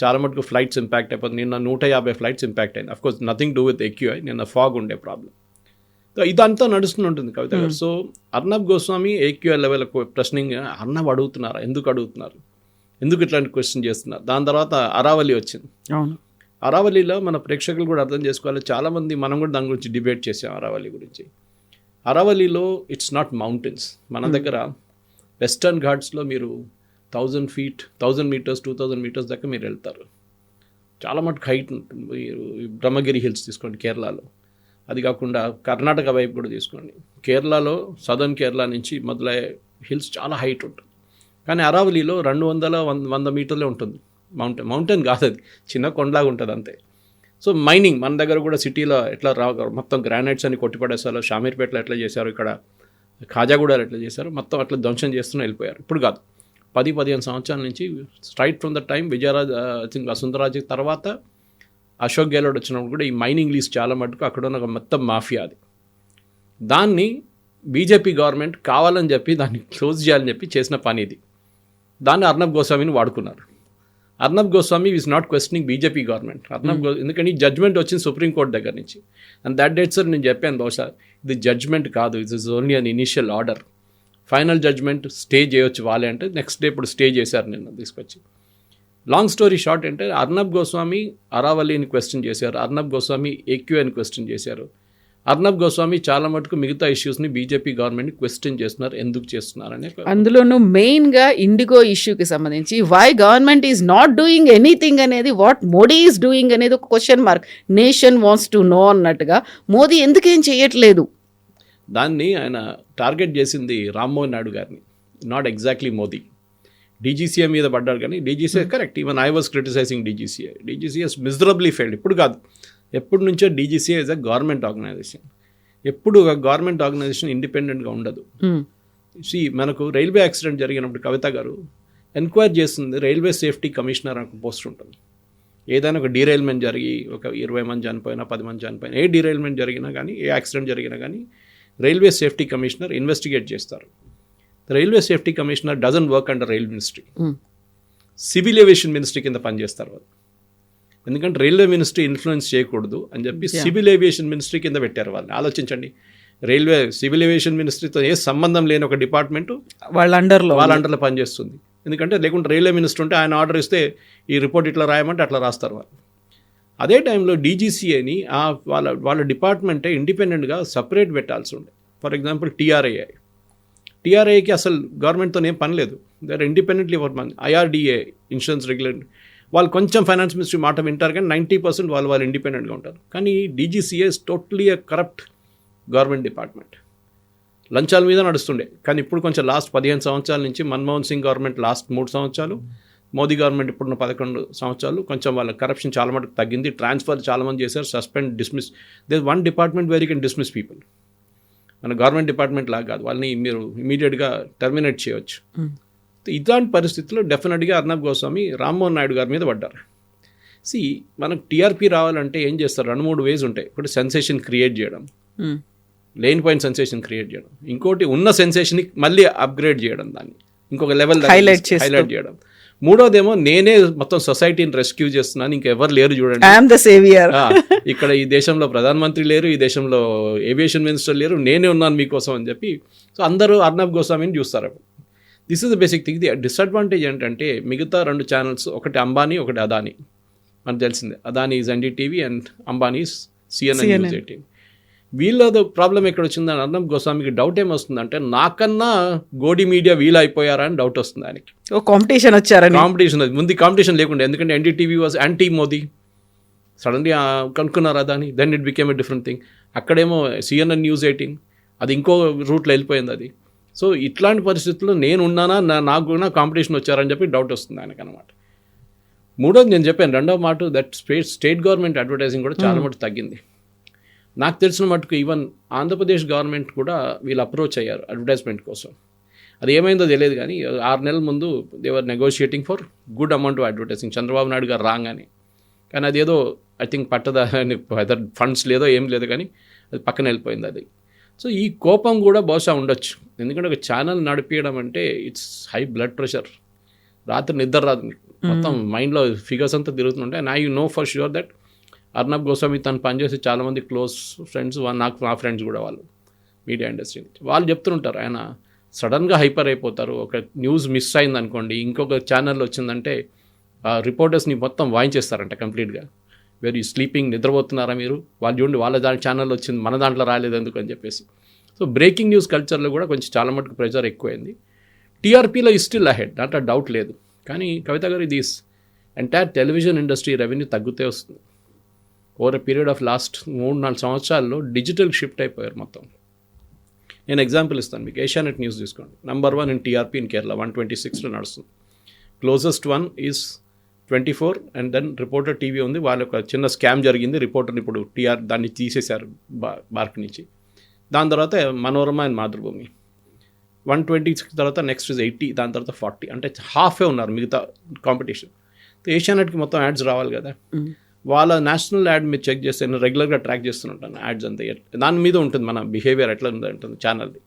చాలా మటుకు ఫ్లైట్స్ ఇంపాక్ట్ అయిపోతుంది. నిన్న 150 ఫ్లైట్స్ ఇంపాక్ట్ అయింది. Of course nothing do with AQI, నిన్న ఫాగ్ ఉండే ప్రాబ్లం. ఇదంతా నడుస్తూ ఉంటుంది కవిత గారు. So Arnab Goswami AQI level ప్రశ్నింగ్ అర్నబ్ అడుగుతున్నారు, ఎందుకు అడుగుతున్నారు, ఎందుకు ఇట్లాంటి క్వశ్చన్ చేస్తున్నారు. దాని తర్వాత అరావళి వచ్చింది. అరావళిలో మన ప్రేక్షకులు కూడా అర్థం చేసుకోవాలి, చాలామంది మనం కూడా దాని గురించి డిబేట్ చేసాం అరావళి గురించి. అరావళిలో ఇట్స్ నాట్ మౌంటైన్స్. మన దగ్గర వెస్టర్న్ ఘాట్స్లో మీరు 1000 feet, 1000 meters, 2000 meters దాకా మీరు వెళ్తారు. చాలా మటుకు హైట్ ఉంటుంది. మీరు బ్రహ్మగిరి హిల్స్ తీసుకోండి కేరళలో, అది కాకుండా కర్ణాటక వైపు కూడా తీసుకోండి. కేరళలో సదర్న్ కేరళ నుంచి మొదలయ్యే హిల్స్ చాలా హైట్ ఉంటుంది. కానీ అరావళిలో 200-100 మీటర్లే ఉంటుంది. మౌంటైన్ కాదు, అది చిన్న కొండలాగా ఉంటుంది అంతే. సో మైనింగ్ మన దగ్గర కూడా సిటీలో ఎట్లా మొత్తం గ్రానైట్స్ అని కొట్టిపడేసారో, షామీర్పేటలో ఎట్లా చేశారు, ఇక్కడ ఖాజాగూడలో ఎట్లా చేశారు, మొత్తం అట్లా ధ్వంసం చేస్తూనే వెళ్ళిపోయారు. ఇప్పుడు కాదు, 10-15 సంవత్సరాల నుంచి స్ట్రైట్ ఫ్రమ్ ద టైం విజయరాజ్ వసుంధరాజ్ తర్వాత అశోక్ గెహ్లోట్ వచ్చినప్పుడు కూడా ఈ మైనింగ్ లీజ్ చాలా మటుకు అక్కడ ఉన్న మొత్తం మాఫియా అది. దాన్ని బీజేపీ గవర్నమెంట్ కావాలని చెప్పి దాన్ని క్లోజ్ చేయాలని చెప్పి చేసిన పని ఇది. దాన్ని అర్నబ్ గోస్వామిని వాడుకున్నారు. Arnab Goswami is not questioning BJP government. ఎందుకంటే ఈ జడ్జ్మెంట్ వచ్చింది సుప్రీంకోర్టు దగ్గర నుంచి. అండ్ దట్ డేట్ సార్ నేను చెప్పాను, బహుశా ఇది జడ్జ్మెంట్ కాదు, it is only an initial order. Final judgment stay చేయొచ్చు వాళ్ళే అంటే నెక్స్ట్ డే ఇప్పుడు స్టే చేశారు నిన్న తీసుకొచ్చి. లాంగ్ స్టోరీ షార్ట్ అంటే అర్నబ్ గోస్వామి అరావళిని క్వశ్చన్ చేశారు, అర్నబ్ గోస్వామి AQIని క్వశ్చన్ చేశారు. అర్నబ్ గోస్వామి చాలా మటుకు మిగతా ఇష్యూస్ని బీజేపీ గవర్నమెంట్ని క్వశ్చన్ చేస్తున్నారు, ఎందుకు చేస్తున్నారని. అందులోనూ మెయిన్గా ఇండిగో ఇష్యూకి సంబంధించి why government is not doing anything అనేది, వాట్ మోడీ ఈజ్ డూయింగ్ అనేది ఒక question mark. Nation wants to know అన్నట్టుగా మోదీ ఎందుకేం చేయట్లేదు. దాన్ని ఆయన టార్గెట్ చేసింది రామ్మోహన్ నాయుడు గారిని, నాట్ ఎగ్జాక్ట్లీ మోదీ. DGCA మీద పడ్డారు కానీ DGCA correct. Even I was criticising DGCA. DGCA miserably failed. ఇప్పుడు కాదు, ఎప్పటి నుంచో DGCA is a government organisation. ఎప్పుడు ఒక గవర్నమెంట్ ఆర్గనైజేషన్ ఇండిపెండెంట్గా ఉండదు. మనకు రైల్వే యాక్సిడెంట్ జరిగినప్పుడు కవిత గారు ఎంక్వైరీ చేస్తుంది రైల్వే సేఫ్టీ కమిషనర్ అని ఒక పోస్ట్ ఉంటుంది. ఏదైనా ఒక డీరైల్మెంట్ జరిగి ఒక 20 మంది చనిపోయినా 10 మంది చనిపోయినా, ఏ డీరైల్మెంట్ జరిగినా కానీ, ఏ యాక్సిడెంట్ జరిగినా కానీ రైల్వే సేఫ్టీ కమిషనర్ ఇన్వెస్టిగేట్ చేస్తారు. Railway safety commissioner doesn't work under rail ministry, civil aviation ministry కింద పనిచేస్తారు వాళ్ళు. ఎందుకంటే రైల్వే మినిస్ట్రీ ఇన్ఫ్లుయెన్స్ చేయకూడదు అని చెప్పి సివిల్ ఏవియేషన్ మినిస్ట్రీ కింద పెట్టారు వాళ్ళని. ఆలోచించండి, సివిల్ ఏవియేషన్ మినిస్ట్రీతో ఏ సంబంధం లేని ఒక డిపార్ట్మెంటు వాళ్ళ అండర్లో పనిచేస్తుంది. ఎందుకంటే లేకుంటే రైల్వే మినిస్టర్ ఉంటే ఆయన ఆర్డర్ ఇస్తే ఈ రిపోర్ట్ ఇట్లా రాయమంటే అట్లా రాస్తారు వాళ్ళు. అదే టైంలో DGCAని వాళ్ళ డిపార్ట్మెంటే ఇండిపెండెంట్గా సపరేట్ పెట్టాల్సి ఉండే. ఫర్ ఎగ్జాంపుల్ TRAకి అసలు గవర్నమెంట్తో ఏం పని లేదు, they are independently work. IRDA insurance regulator వాళ్ళు కొంచెం ఫైనాన్స్ మినిస్ట్రీ మాట వింటారు కానీ 90% వాళ్ళు ఇండిపెండెంట్గా ఉంటారు. కానీ DGCA is totally a corrupt government department. లంచాల మీద నడుస్తుండే. కానీ ఇప్పుడు కొంచెం లాస్ట్ 15 సంవత్సరాల నుంచి మన్మోహన్ సింగ్ గవర్నమెంట్ లాస్ట్ 3 సంవత్సరాలు, మోదీ గవర్నమెంట్ ఇప్పుడున్న 11 సంవత్సరాలు కొంచెం వాళ్ళ కరప్షన్ చాలా మటుకు తగ్గింది. ట్రాన్స్ఫర్ చాలామంది చేశారు, suspend, dismiss. There one department where you can dismiss people. మన గవర్నమెంట్ డిపార్ట్మెంట్ లాగా కాదు, వాళ్ళని మీరు ఇమీడియట్గా టర్మినేట్ చేయవచ్చు. ఇలాంటి పరిస్థితుల్లో డెఫినెట్గా అర్నబ్ గోస్వామి రామ్మోహన్ నాయుడు గారి మీద పడ్డారు. మనకు TRP రావాలంటే ఏం చేస్తారు, 2-3 వేస్ ఉంటాయి. ఒకటి సెన్సేషన్ క్రియేట్ చేయడం, లేనిపోయిన సెన్సేషన్ క్రియేట్ చేయడం. ఇంకోటి ఉన్న సెన్సేషన్ని మళ్ళీ అప్గ్రేడ్ చేయడం, దాన్ని ఇంకొక లెవెల్ హైలైట్ చేయడం. మూడోదేమో నేనే మొత్తం సొసైటీని రెస్క్యూ చేస్తున్నాను, ఇంకెవరు లేరు చూడండి. I'm the saviour. ఇక్కడ ఈ దేశంలో ప్రధానమంత్రి లేరు, ఈ దేశంలో ఏవియేషన్ మినిస్టర్ లేరు, నేనే ఉన్నాను మీకోసం అని చెప్పి. సో అందరూ అర్నబ్ గోస్వామిని చూస్తారు. This is the basic thing. The disadvantage ఏంటంటే మిగతా 2 ఛానల్స్, ఒకటి అంబానీ, ఒకటి అదానీ. మనకు తెలిసిందే, Adani is NDTV and Ambani is CNN News 18. వీళ్ళది ప్రాబ్లం ఎక్కడ వచ్చిందని అర్నబ్ గోస్వామికి డౌట్ ఏమొస్తుందంటే, నాకన్నా గోడి మీడియా వీళ్ళు అయిపోయారా అని డౌట్ వస్తుంది ఆయనకి. కాంపిటీషన్ వచ్చారని. కాంపిటీషన్, ముందు కాంపిటీషన్ లేకుండా, ఎందుకంటే NDTV was anti Modi, suddenly కనుక్కున్నారు Adani, then it became a different thing. అక్కడేమో CNN News 18, అది ఇంకో రూట్లో వెళ్ళిపోయింది అది. సో ఇట్లాంటి పరిస్థితుల్లో నేను ఉన్నానా, నాకు కూడా కాంపిటీషన్ వచ్చారని చెప్పి డౌట్ వస్తుంది ఆయనకు అనమాట. మూడోది నేను చెప్పాను, రెండవ మాట, దట్ స్టేట్ గవర్నమెంట్ అడ్వర్టైజింగ్ కూడా చాలా మటుకు తగ్గింది. నాకు తెలిసిన మటుకు ఈవెన్ ఆంధ్రప్రదేశ్ గవర్నమెంట్ కూడా వీళ్ళు అప్రోచ్ అయ్యారు అడ్వర్టైజ్మెంట్ కోసం. అది ఏమైందో తెలియదు కానీ 6 నెలల ముందు they were negotiating for good amount of advertising. Chandrababu Naidu గారు రాగానే, కానీ అది ఏదో ఐ థింక్ పట్టదా, అదర్ ఫండ్స్ లేదో ఏం లేదు కానీ అది పక్కన వెళ్ళిపోయింది అది. సో ఈ కోపం కూడా బహుశా ఉండొచ్చు, ఎందుకంటే ఒక ఛానల్ నడిపించడం అంటే ఇట్స్ హై బ్లడ్ ప్రెషర్. రాత్రి నిద్ర రాదు, మొత్తం మైండ్లో ఫిగర్స్ అంతా తిరుగుతుంటాయి. And I know for sure that Arnab Goswami తను పనిచేసి చాలామంది క్లోజ్ ఫ్రెండ్స్, నాకు నా ఫ్రెండ్స్ కూడా వాళ్ళు మీడియా ఇండస్ట్రీ వాళ్ళు చెప్తుంటారు, ఆయన సడన్గా హైపర్ అయిపోతారు. ఒక న్యూస్ మిస్ అయింది అనుకోండి, ఇంకొక ఛానల్ వచ్చిందంటే రిపోర్టర్స్ని మొత్తం వాయించేస్తారంట కంప్లీట్గా. వేర్ యూ స్లీపింగ్, నిద్రపోతున్నారా మీరు, వాళ్ళు చూడండి వాళ్ళ ఛానల్ వచ్చింది మన దాంట్లో రాలేదు ఎందుకు అని చెప్పేసి. సో బ్రేకింగ్ న్యూస్ కల్చర్లో కూడా కొంచెం చాలా మటుకు ప్రెషర్ ఎక్కువైంది. టీఆర్పీలో ఈ స్టిల్ అహెడ్, దాంట్లో డౌట్ లేదు. కానీ కవిత గారు, ఇది ఎంటైర్ టెలివిజన్ ఇండస్ట్రీ రెవెన్యూ తగ్గుతే వస్తుంది. Over a period of last 3-4 సంవత్సరాల్లో డిజిటల్ షిఫ్ట్ అయిపోయారు మొత్తం. నేను ఎగ్జాంపుల్ ఇస్తాను మీకు. ఏషియానెట్ న్యూస్ తీసుకోండి, number 1 in TRP in Kerala, 126లో నడుస్తుంది. Closest one is 24, and then reporter TV ఉంది. వాళ్ళ ఒక చిన్న స్కామ్ జరిగింది, రిపోర్టర్ని ఇప్పుడు దాన్ని తీసేశారు బార్క్ నుంచి. దాని తర్వాత మనోరమ అండ్ మాతృభూమి. 126 తర్వాత నెక్స్ట్ ఇస్ 80, దాని తర్వాత 40, అంటే హాఫే ఉన్నారు మిగతా కాంపిటీషన్. ఏషియానెట్కి మొత్తం యాడ్స్ రావాలి కదా, వాళ్ళ నేషనల్ యాడ్ మీరు చెక్ చేస్తే, నేను రెగ్యులర్గా ట్రాక్ చేస్తుంటాను యాడ్స్ అంతా, దాని మీద ఉంటుంది మన బిహేవియర్ ఎట్లా ఉంటుంది ఛానల్ది.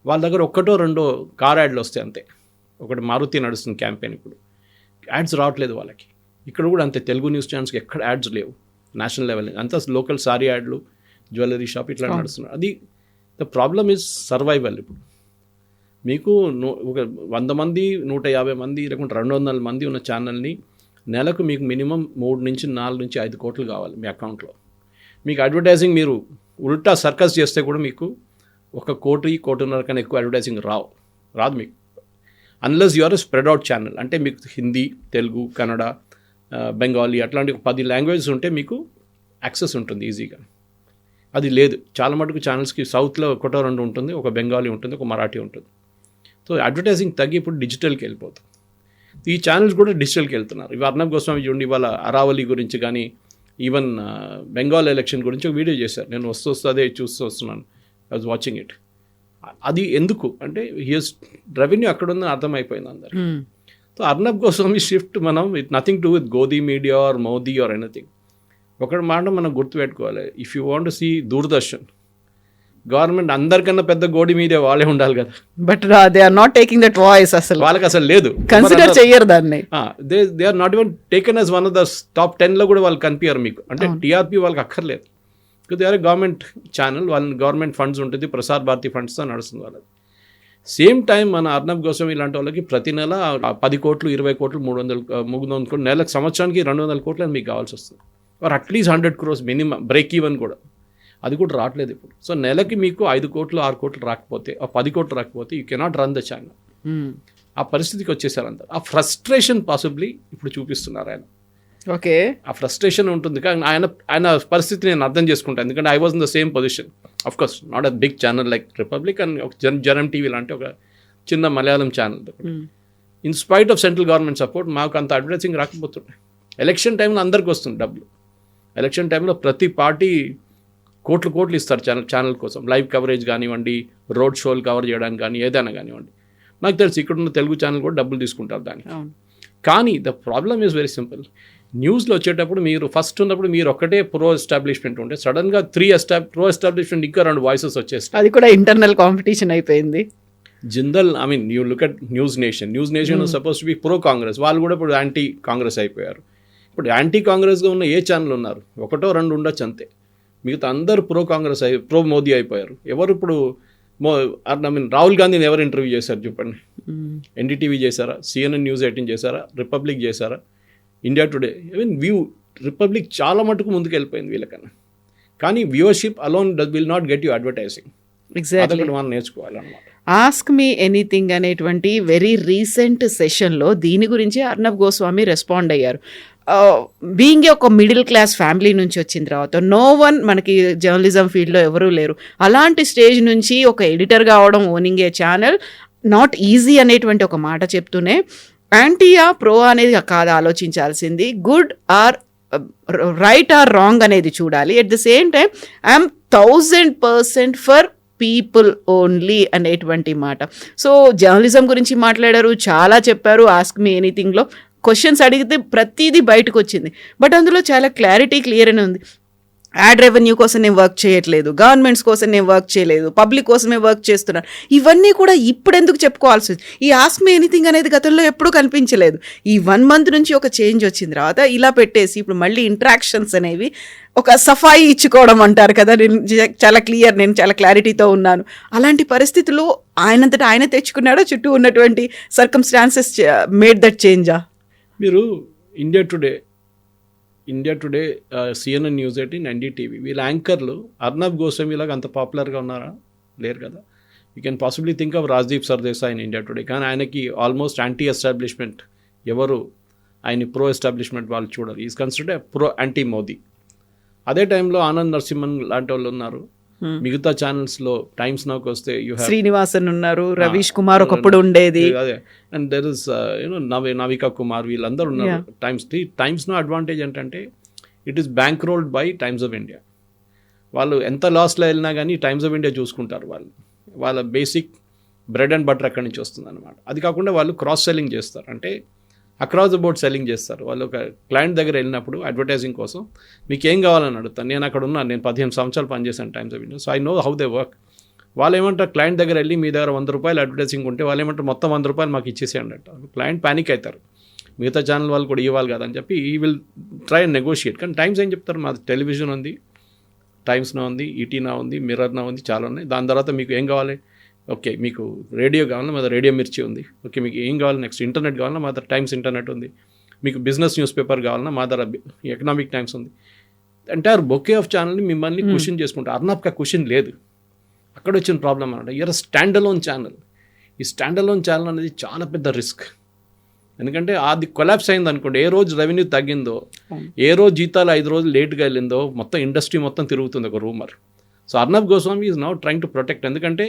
వాళ్ళ దగ్గర 1-2 కార్ యాడ్లు వస్తాయి అంతే. ఒకటి మారుతి నడుస్తుంది క్యాంపెయిన్, ఇప్పుడు యాడ్స్ రావట్లేదు వాళ్ళకి. ఇక్కడ కూడా అంతే, తెలుగు న్యూస్ ఛానల్స్కి ఎక్కడ యాడ్స్ లేవు నేషనల్ లెవెల్, అంతా లోకల్ సారీ యాడ్లు, జ్యువెలరీ షాప్ ఇట్లా నడుస్తున్నారు. అది ద ప్రాబ్లమ్ ఈజ్ సర్వైవల్. ఇప్పుడు మీకు ఒక 100 మంది, 150 మంది, లేకుంటే 200 మంది ఉన్న ఛానల్ని నెలకు మీకు మినిమం 3 నుంచి 4 నుంచి 5 కోట్లు కావాలి మీ అకౌంట్లో. మీకు అడ్వర్టైజింగ్ మీరు ఉల్టా సర్కస్ చేస్తే కూడా మీకు 1 కోటి, 1.5 కోటి కన్నా ఎక్కువ అడ్వర్టైజింగ్ రాదు మీకు, unless you are a spread out channel. అంటే మీకు హిందీ, తెలుగు, కన్నడ, బెంగాలీ అట్లాంటి 10 లాంగ్వేజెస్ ఉంటే మీకు యాక్సెస్ ఉంటుంది ఈజీగా. అది లేదు చాలా మటుకు ఛానల్స్కి. సౌత్లో 1-2 ఉంటుంది, ఒక బెంగాలీ ఉంటుంది, ఒక మరాఠీ ఉంటుంది. సో అడ్వర్టైజింగ్ తగ్గి ఇప్పుడు డిజిటల్కి వెళ్ళిపోతుంది. ఈ ఛానల్స్ కూడా డిజిటల్కి వెళ్తున్నారు. ఇవి అర్నబ్ గోస్వామి చూడండి, ఇవాళ అరావళి గురించి కానీ, ఈవెన్ బెంగాల్ ఎలక్షన్ గురించి ఒక వీడియో చేశారు. నేను వస్తూ అదే చూస్తూ వస్తున్నాను, ఐ వాజ్ వాచింగ్ ఇట్. అది ఎందుకు అంటే హియర్స్ రెవెన్యూ అక్కడ ఉందని అర్థమైపోయింది అందరు. సో అర్నబ్ గోస్వామి షిఫ్ట్ మనం it nothing to with godi media or Modi or anything. ఒకటి మాట మనం గుర్తుపెట్టుకోవాలి, if you want to see Doordarshan, government అందరికన్నా పెద్ద గోడి మీడియా వాళ్ళే ఉండాలి కదా, but they are not taking that voice. అసలు వాళ్ళకి అసలు లేదు, కన్సిడర్ చెయ్యరు దాన్ని. They are not even taken as one of the top 10లో కూడా వాళ్ళు కనిపించారు మీకు. అంటే టీఆర్పీ వాళ్ళకి అక్కర్లేదు, దే ఆర్ గవర్నమెంట్ ఛానల్, వాళ్ళ గవర్నమెంట్ ఫండ్స్ ఉంటుంది, ప్రసార్ భారతి ఫండ్స్తో నడుస్తుంది వాళ్ళది. సేమ్ టైం మన అర్నబ్ గోస్వామి ఇలాంటి వాళ్ళకి ప్రతి నెల 10 కోట్లు, 20 కోట్లు, 300 కోట్లు, నెలకు సంవత్సరానికి 200 కోట్లు అని మీకు కావాల్సి వస్తుంది. Or at least 100 crores minimum break even కూడా, అది కూడా రావట్లేదు ఇప్పుడు. సో నెలకి మీకు 5 కోట్లు, 6 కోట్లు రాకపోతే, 10 కోట్లు రాకపోతే you cannot run the channel. ఆ పరిస్థితికి వచ్చేసారు అందరు. ఆ ఫ్రస్ట్రేషన్ పాసిబ్లీ ఇప్పుడు చూపిస్తున్నారు ఆయన. ఓకే, ఆ ఫ్రస్ట్రేషన్ ఉంటుంది. కానీ ఆయన పరిస్థితి నేను అర్థం చేసుకుంటాను, ఎందుకంటే I was in the same position. Of course not a big channel like Republic and ఒక జనం టీవీ లాంటి ఒక చిన్న Malayalam channel. In spite of central government support మాకు అంత అడ్వర్టైజింగ్ రాకపోతుండే. ఎలక్షన్ టైంలో అందరికి వస్తుంది డబ్బులు. ఎలక్షన్ టైంలో ప్రతి పార్టీ కోట్లు ఇస్తారు ఛానల్ కోసం, లైవ్ కవరేజ్ కానివ్వండి, రోడ్ షోలు కవర్ చేయడానికి కానీ, ఏదైనా కానివ్వండి. నాకు తెలుసు ఇక్కడున్న తెలుగు ఛానల్ కూడా డబ్బులు తీసుకుంటారు దానికి. కానీ the problem is very simple. న్యూస్లో వచ్చేటప్పుడు మీరు ఫస్ట్ ఉన్నప్పుడు మీరు ఒక్కటే ప్రో ఎస్టాబ్లిష్మెంట్ ఉంటే, సడన్గా 3 ప్రో ఎస్టాబ్లిష్మెంట్ ఇంకా 2 వాయిసెస్ వచ్చేస్తాయి. అది కూడా ఇంటర్నల్ కాంపిటీషన్ అయిపోయింది. Jindal I mean you look at news nation suppose to be pro Congress, వాళ్ళు కూడా ఇప్పుడు యాంటీ కాంగ్రెస్ అయిపోయారు. ఇప్పుడు యాంటీ కాంగ్రెస్గా ఉన్న ఏ ఛానల్ ఉన్నారు? ఒకటో రెండు ఉండొచ్చు అంతే. మిగతా అందరూ ప్రో కాంగ్రెస్ ప్రో మోదీ అయిపోయారు. ఎవరు ఇప్పుడు ఐ మీన్ రాహుల్ గాంధీని ఎవరు ఇంటర్వ్యూ చేశారు చెప్పండి? ఎన్డీటీవీ చేశారా? CNN News 18 చేశారా? రిపబ్లిక్ చేశారా? ఇండియా టుడే, ఈవెన్ రిపబ్లిక్ చాలా మటుకు ముందుకు వెళ్ళిపోయింది వీళ్ళకన్నా. కానీ viewership alone will not get you advertising. Exactly, అదొకటి మనం నేర్చుకోవాలన్నమాట. ఆస్క్ మీ ఎనీథింగ్ అనేటువంటి వెరీ రీసెంట్ సెషన్లో దీని గురించి అర్నబ్ గోస్వామి రెస్పాండ్ అయ్యారు. బీయింగ్ ఒక మిడిల్ క్లాస్ ఫ్యామిలీ నుంచి వచ్చిన తర్వాత నో వన్ మనకి జర్నలిజం ఫీల్డ్లో ఎవరూ లేరు. అలాంటి స్టేజ్ నుంచి ఒక ఎడిటర్ కావడం, owning A channel not easy అనేటువంటి ఒక మాట చెప్తూనే యాంటీయా ప్రో అనేది కాదు ఆలోచించాల్సింది, good or right are wrong అనేది చూడాలి. At the same time I'm 1000% for people only అనేటువంటి మాట. సో జర్నలిజం గురించి మాట్లాడారు, చాలా చెప్పారు. ఆస్క్ మీ ఎనీథింగ్లో క్వశ్చన్స్ అడిగితే ప్రతిదీ బయటకు వచ్చింది. బట్ అందులో చాలా క్లియర్ అని ఉంది. యాడ్ రెవెన్యూ కోసం నేను వర్క్ చేయట్లేదు, గవర్నమెంట్స్ కోసం నేను వర్క్ చేయలేదు, పబ్లిక్ కోసమే వర్క్ చేస్తున్నాను. ఇవన్నీ కూడా ఇప్పుడు ఎందుకు చెప్పుకోవాల్సి ఉంది? ఈ ఆస్క్ మీ ఎనీథింగ్ అనేది గతంలో ఎప్పుడూ కనిపించలేదు. ఈ 1 month నుంచి ఒక చేంజ్ వచ్చిన తర్వాత ఇలా పెట్టేసి ఇప్పుడు మళ్ళీ ఇంటరాక్షన్స్ అనేవి ఒక సఫాయి ఇచ్చుకోవడం అంటారు కదా, నేను చాలా క్లారిటీతో ఉన్నాను. అలాంటి పరిస్థితుల్లో ఆయనంతటా ఆయన తెచ్చుకున్నాడో చుట్టూ ఉన్నటువంటి సర్కమ్స్టాన్సెస్ మేడ్ దట్ చేంజా? మీరు India Today CNN News 18 NDTV వీళ్ళ యాంకర్లు అర్నబ్ గోస్వామి లాగా అంత పాపులర్గా ఉన్నారా? లేరు కదా. You can possibly think of Rajdeep Sardesai in India today. కానీ ఆయనకి ఆల్మోస్ట్ యాంటీ ఎస్టాబ్లిష్మెంట్, ఎవరు ఆయన ప్రో ఎస్టాబ్లిష్మెంట్ వాళ్ళు చూడరు. Is considered pro anti Modi. అదే టైంలో ఆనంద్ నరసింహన్ లాంటి వాళ్ళు ఉన్నారు. మిగతా ఛానల్స్లో టైమ్స్ నౌకి వస్తే శ్రీనివాసన్ ఉన్నారు, రవీష్ కుమార్ ఒకప్పుడు ఉండేది, అదే, and there is Navika Kumar, వీళ్ళందరూ ఉన్నారు. టైమ్స్ నో అడ్వాంటేజ్ ఏంటంటే it is bank rolled by times of India. వాళ్ళు ఎంత లాస్లో వెళ్ళినా కానీ టైమ్స్ ఆఫ్ ఇండియా చూసుకుంటారు. వాళ్ళ బేసిక్ బ్రెడ్ అండ్ బటర్ అక్కడి నుంచి వస్తుంది అనమాట. అది కాకుండా వాళ్ళు క్రాస్ సెల్లింగ్ చేస్తారు, అంటే అక్రాస్ ద బోర్డ్ సెల్లింగ్ చేస్తారు. వాళ్ళు ఒక క్లయింట్ దగ్గర వెళ్ళినప్పుడు అడ్వర్టైజింగ్ కోసం మీకు ఏం కావాలని అడుగుతాను. నేను అక్కడ ఉన్నాను, నేను 15 సంవత్సరాలు పనిచేశాను times of India, so I know how they work. వాళ్ళు ఏమంటారు, క్లయింట్ దగ్గర వెళ్ళి మీ దగ్గర 100 రూపాయలు అడ్వర్టైజింగ్ ఉంటే వాళ్ళు ఏమంటారు, మొత్తం 100 రూపాయలు మాకు ఇచ్చేసేయండి అంటారు. క్లయింట్ ప్యానిక్ అవుతారు, మిగతా ఛానల్ వాళ్ళు కూడా ఇవ్వాలి కదా అని చెప్పి ఈ విల్ ట్రై అండ్ నెగోషియేట్. కానీ టైమ్స్ ఏం చెప్తారు, మాది టెలివిజన్ ఉంది, టైమ్స్నా ఉంది, ఈటీనా ఉంది, మిర్రర్నా ఉంది, చాలా ఉన్నాయి. దాని తర్వాత మీకు ఏం కావాలి, ఓకే మీకు రేడియో కావాలన్నా మా దగ్గర రేడియో మిర్చి ఉంది, ఓకే మీకు ఏం కావాలి, నెక్స్ట్ ఇంటర్నెట్ కావాలన్నా మా దగ్గర టైమ్స్ ఇంటర్నెట్ ఉంది, మీకు బిజినెస్ న్యూస్ పేపర్ కావాలన్నా మా దగ్గర ఎకనామిక్ టైమ్స్ ఉంది. ఎంటైర్ బొకే ఆఫ్ ఛానల్ని మిమ్మల్ని క్వశ్చన్ చేసుకుంటారు. అర్నబ్కి క్వశ్చన్ లేదు. అక్కడ వచ్చిన ప్రాబ్లం అనమాట. Year stand alone channel. ఈ స్టాండ్ అలోన్ ఛానల్ అనేది చాలా పెద్ద రిస్క్. ఎందుకంటే అది కొలాప్స్ అయింది అనుకోండి, ఏ రోజు రెవెన్యూ తగ్గిందో, ఏ రోజు జీతాలు 5 రోజులు లేట్గా వెళ్ళిందో మొత్తం ఇండస్ట్రీ మొత్తం తిరుగుతుంది ఒక rumour. So Arnab Goswami is now trying to protect. ఎందుకంటే